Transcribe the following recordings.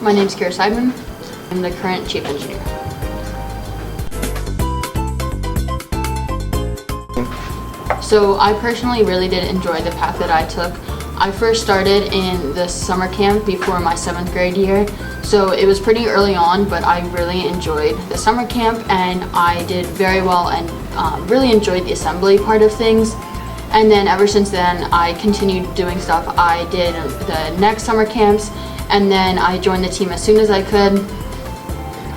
My name is Keira. I'm the current chief engineer. So I personally really did enjoy the path that I took. I first started in the summer camp before my 7th grade year, so it was pretty early on, but I really enjoyed the summer camp and I did very well and really enjoyed the assembly part of things. And then ever since then, I continued doing stuff. I did the next summer camps, and then I joined the team as soon as I could.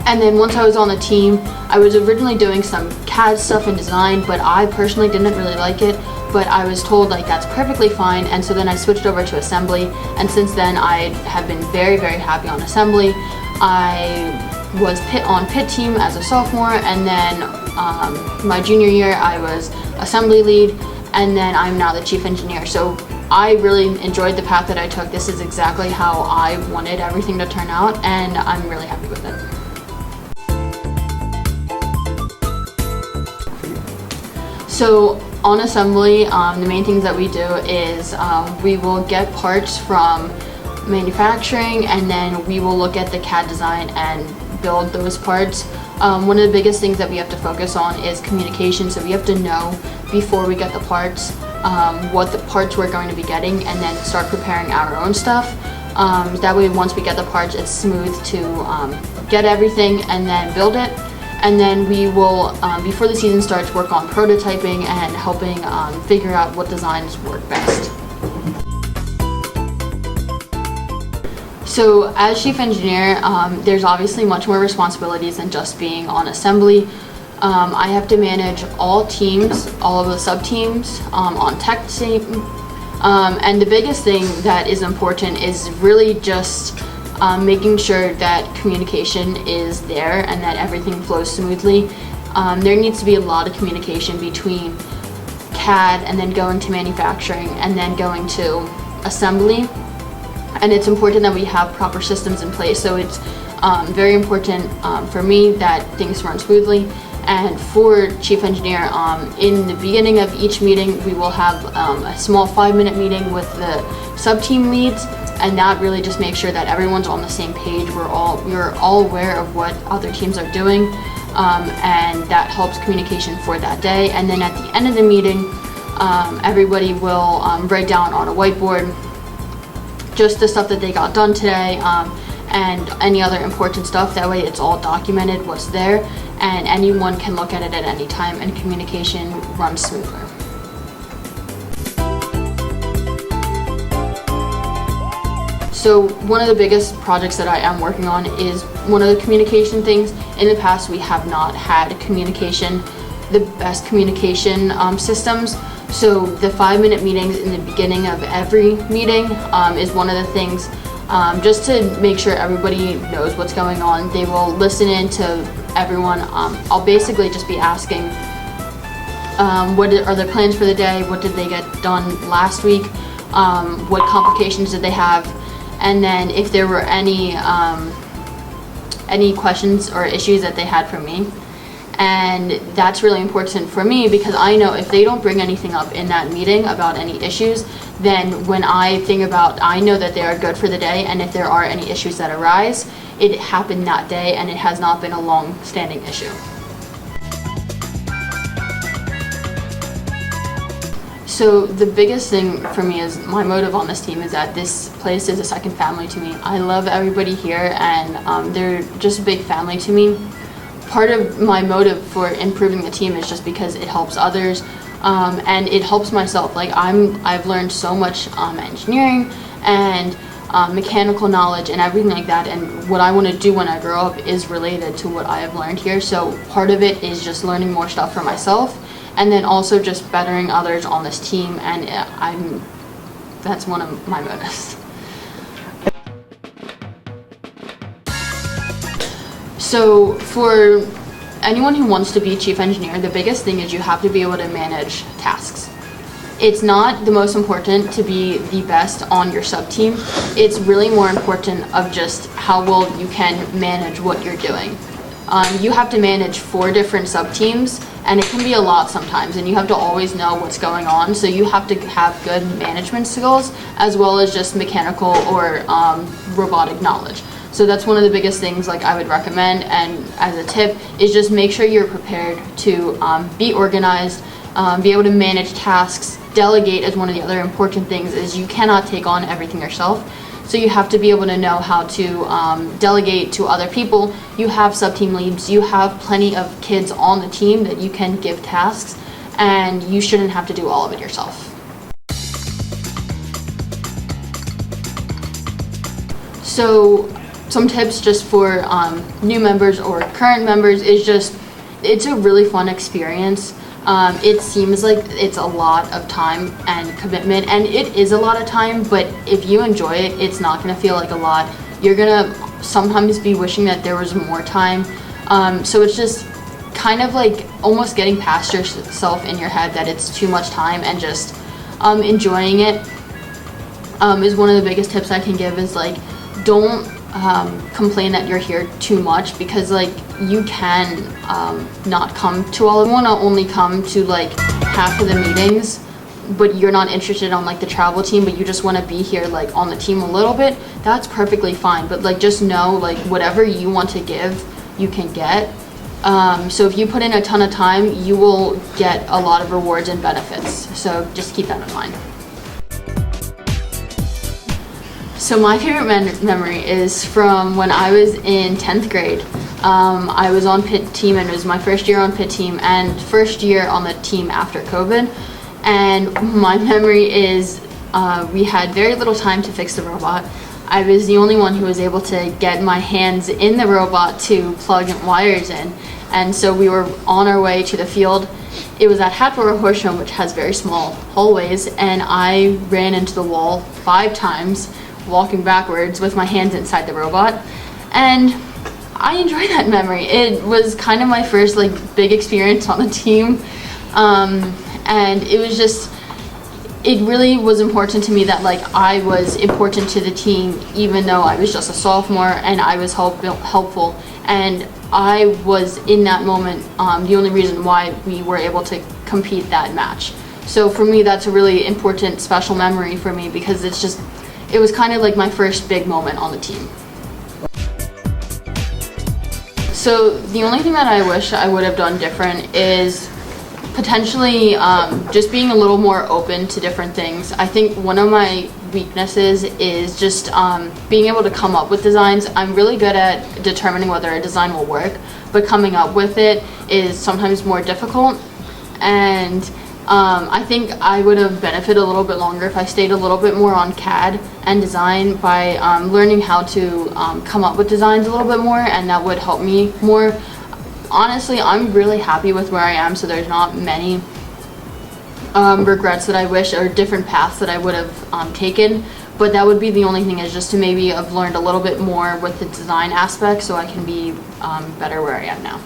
And then once I was on the team, I was originally doing some CAD stuff and design, but I personally didn't really like it. But I was told like that's perfectly fine, and so then I switched over to assembly, and since then I have been very, very happy on assembly. I was on pit team as a sophomore, and then my junior year I was assembly lead, and then I'm now the chief engineer. So I really enjoyed the path that I took. This is exactly how I wanted everything to turn out, and I'm really happy with it. So on assembly, the main things that we do is we will get parts from manufacturing, and then we will look at the CAD design and build those parts. One of the biggest things that we have to focus on is communication, so we have to know before we get the parts what the parts we're going to be getting, and then start preparing our own stuff. That way once we get the parts, it's smooth to get everything and then build it. And then we will, before the season starts, work on prototyping and helping figure out what designs work best. So as chief engineer, there's obviously much more responsibilities than just being on assembly. I have to manage all teams, all of the sub-teams on tech team. And the biggest thing that is important is really just making sure that communication is there and that everything flows smoothly. There needs to be a lot of communication between CAD and then going to manufacturing and then going to assembly. And it's important that we have proper systems in place. So it's very important for me that things run smoothly. And for chief engineer, in the beginning of each meeting, we will have a small 5-minute meeting with the sub-team leads, and that really just makes sure that everyone's on the same page. We're all aware of what other teams are doing, and that helps communication for that day. And then at the end of the meeting, everybody will write down on a whiteboard just the stuff that they got done today, and any other important stuff. That way it's all documented what's there, and anyone can look at it at any time, and communication runs smoother. So one of the biggest projects that I am working on is one of the communication things. In the past, we have not had the best communication systems. So the 5-minute meetings in the beginning of every meeting is one of the things, just to make sure everybody knows what's going on. They will listen in to everyone. I'll basically just be asking, what are their plans for the day? What did they get done last week? What complications did they have? And then if there were any questions or issues that they had for me. And that's really important for me because I know if they don't bring anything up in that meeting about any issues, then when I know that they are good for the day, and if there are any issues that arise, it happened that day and it has not been a long-standing issue. So the biggest thing for me is my motive on this team is that this place is a second family to me. I love everybody here, and they're just a big family to me. Part of my motive for improving the team is just because it helps others, and it helps myself. Like I've learned so much engineering and mechanical knowledge and everything like that, and what I want to do when I grow up is related to what I have learned here. So part of it is just learning more stuff for myself, and then also just bettering others on this team, and that's one of my motives. So for anyone who wants to be chief engineer, the biggest thing is you have to be able to manage tasks. It's not the most important to be the best on your sub-team. It's really more important of just how well you can manage what you're doing. You have to manage 4 different sub-teams, and it can be a lot sometimes, and you have to always know what's going on. So you have to have good management skills as well as just mechanical or robotic knowledge. So that's one of the biggest things like I would recommend, and as a tip is just make sure you're prepared to be organized, be able to manage tasks. Delegate is one of the other important things, is you cannot take on everything yourself. So you have to be able to know how to delegate to other people. You have sub-team leads, you have plenty of kids on the team that you can give tasks, and you shouldn't have to do all of it yourself. So some tips just for new members or current members is just, it's a really fun experience. It seems like it's a lot of time and commitment, and it is a lot of time, but if you enjoy it, it's not going to feel like a lot. You're going to sometimes be wishing that there was more time. So it's just kind of like almost getting past yourself in your head that it's too much time, and just enjoying it is one of the biggest tips I can give, is like, don't complain that you're here too much, because like you can not come to all of them. You want to only come to like half of the meetings, but you're not interested on like the travel team, but you just want to be here like on the team a little bit. That's perfectly fine, but like just know like whatever you want to give, you can get. So if you put in a ton of time, you will get a lot of rewards and benefits. So just keep that in mind. So my favorite memory is from when I was in 10th grade. I was on pit team, and it was my first year on pit team and first year on the team after COVID. And my memory is we had very little time to fix the robot. I was the only one who was able to get my hands in the robot to plug wires in. And so we were on our way to the field. It was at Hatboro Horse Show, which has very small hallways, and I ran into the wall 5 times, walking backwards with my hands inside the robot, and I enjoy that memory. It was kind of my first like big experience on the team, and it was just, it really was important to me that like I was important to the team, even though I was just a sophomore, and I was helpful, and I was in that moment the only reason why we were able to compete that match. So for me, that's a really important, special memory for me, because it's just, it was kind of like my first big moment on the team. So the only thing that I wish I would have done different is potentially just being a little more open to different things. I think one of my weaknesses is just being able to come up with designs. I'm really good at determining whether a design will work, but coming up with it is sometimes more difficult. And I think I would have benefited a little bit longer if I stayed a little bit more on CAD and design by learning how to come up with designs a little bit more, and that would help me more. Honestly, I'm really happy with where I am, so there's not many regrets that I wish, or different paths that I would have taken, but that would be the only thing, is just to maybe have learned a little bit more with the design aspect so I can be better where I am now.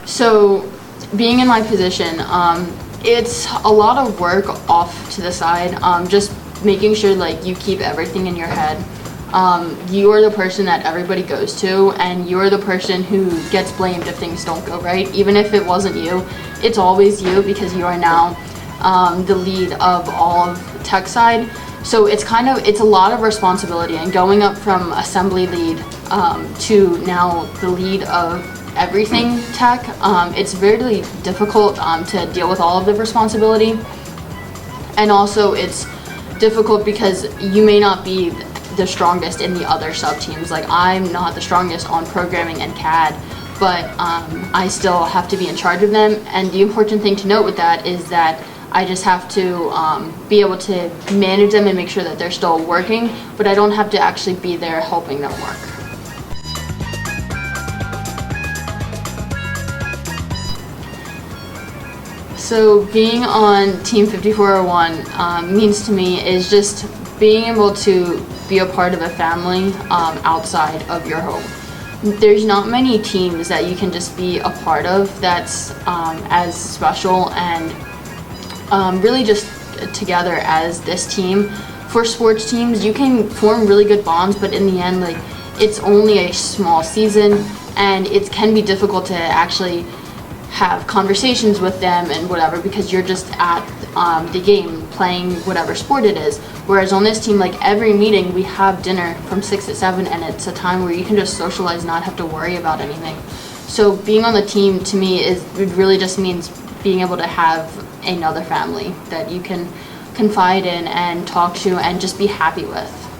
So being in my position, it's a lot of work off to the side, just making sure like you keep everything in your head. You are the person that everybody goes to, and you are the person who gets blamed if things don't go right. Even if it wasn't you, it's always you, because you are now the lead of all of tech side. So it's a lot of responsibility, and going up from assembly lead to now the lead of everything tech, it's very difficult to deal with all of the responsibility. And also it's difficult because you may not be the strongest in the other sub teams. Like, I'm not the strongest on programming and CAD, but I still have to be in charge of them. And the important thing to note with that is that I just have to be able to manage them and make sure that they're still working, but I don't have to actually be there helping them work. So being on Team 5401 means to me is just being able to be a part of a family outside of your home. There's not many teams that you can just be a part of that's as special and really just together as this team. For sports teams, you can form really good bonds, but in the end, like, it's only a small season, and it can be difficult to actually have conversations with them and whatever, because you're just at the game playing whatever sport it is. Whereas on this team, like every meeting, we have dinner from 6 to 7, and it's a time where you can just socialize, not have to worry about anything. So being on the team to me it really just means being able to have another family that you can confide in and talk to and just be happy with.